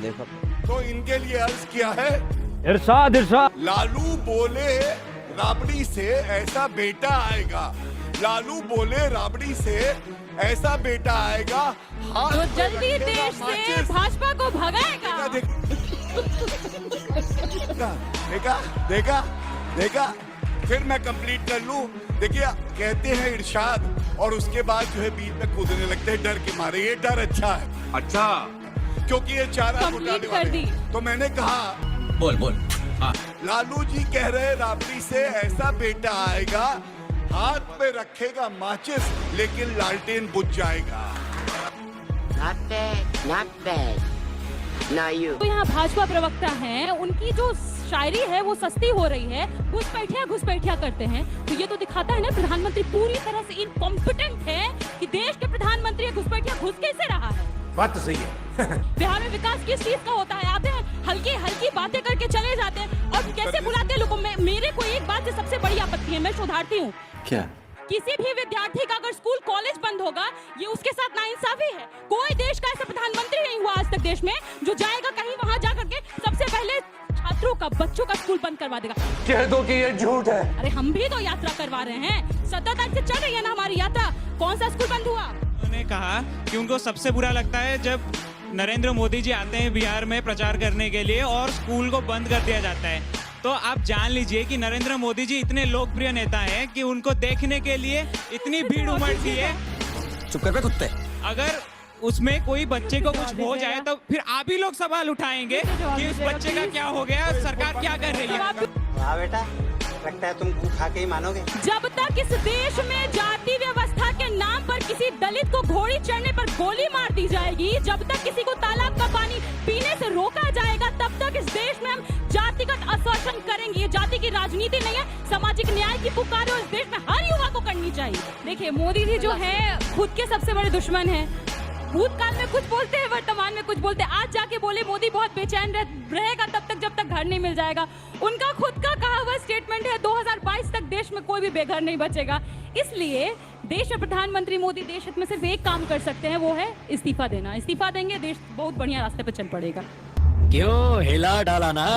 देखो तो इनके लिए अर्ज किया है, इरशाद इरशाद। लालू बोले राबड़ी से ऐसा बेटा आएगा, लालू बोले राबड़ी से ऐसा बेटा आएगा, हाथ जो में जल्दी रखेगा देश से माचिस। भाजपा को भगाएगा। देखा देखा देखा, फिर मैं कंप्लीट कर लूं। देखिए कहते हैं इरशाद और उसके बाद जो है बीच में कूदने लगते हैं डर के मारे। ये डर अच्छा है, अच्छा, क्योंकि ये चारा कंप्लीट घोटाले कर वाले दी। हैं। तो मैंने कहा बोल बोल। हाँ, लालू जी कह रहे राबड़ी से ऐसा बेटा आएगा, हाथ में रखेगा माचिस लेकिन लालटेन बुझ जाएगा। Not bad, not bad. Now you. तो यहाँ भाजपा प्रवक्ता हैं, उनकी जो शायरी है वो सस्ती हो रही है, घुसपैठिया करते हैं। तो ये तो दिखाता है ना प्रधानमंत्री पूरी तरह से इनकॉम्पिटेंट है कि देश के प्रधानमंत्री घुसपैठिया घुस कैसे रहा है। बात तो सही है। बिहार में विकास किस चीज का होता है? आते हैं हल्की हल्की बातें करके चले जाते हैं और कैसे बुलाते हैं लोगों में। मेरे को एक बात से सबसे बड़ी आपत्ति है, मैं सुधारती हूँ। क्या? किसी भी विद्यार्थी का अगर स्कूल कॉलेज बंद होगा, ये उसके साथ नाइंसाफी है। कोई देश का ऐसा प्रधानमंत्री नहीं हुआ आज तक देश में जो जाएगा कहीं वहां जा करके सबसे पहले छात्रों का, बच्चों का स्कूल बंद करवा देगा। कह दो कि ये झूठ है। अरे हम भी तो यात्रा करवा रहे हैं, 17 तारीख से चल रही है ना हमारी यात्रा। कौन सा स्कूल बंद हुआ? उन्होंने कहा कि उनको सबसे बुरा लगता है जब नरेंद्र मोदी जी आते हैं बिहार में प्रचार करने के लिए और स्कूल को बंद कर दिया जाता है। तो आप जान लीजिए कि नरेंद्र मोदी जी इतने लोकप्रिय नेता हैं कि उनको देखने के लिए इतनी भीड़ उमड़ती है। चुप कर बे कुत्ते। अगर उसमें कोई बच्चे को कुछ हो जाए तो फिर आप ही लोग सवाल उठाएंगे कि उस बच्चे का क्या हो गया, सरकार क्या कर रही है। हाँ बेटा, लगता है तुम खा के ही मानोगे। जब तक इस देश में जाति व्यवस्था के नाम पर किसी दलित को घोड़ी चढ़ने पर गोली मार दी जाएगी, जब तक किसी को तालाब का पानी पीने से रोका जाएगा, तब तक इस देश में हम जातिगत असोशन करेंगे। ये जाति की राजनीति नहीं है, सामाजिक न्याय की पुकार है, इस देश में हर युवा को करनी चाहिए। देखिए मोदी जी जो है खुद के सबसे बड़े दुश्मन है। भूतकाल में कुछ बोलते हैं, वर्तमान में कुछ बोलते हैं। आज जाके बोले मोदी बहुत बेचैन रहेगा तब तक जब तक घर नहीं मिल जाएगा। उनका खुद का कहा हुआ स्टेटमेंट है 2022 तक देश में कोई भी बेघर नहीं बचेगा। इसलिए देश में प्रधानमंत्री मोदी देश हित में सिर्फ एक काम कर सकते हैं, वो है इस्तीफा देना। इस्तीफा देंगे, देश बहुत बढ़िया रास्ते पर चल पड़ेगा। क्यों हिला डाला ना?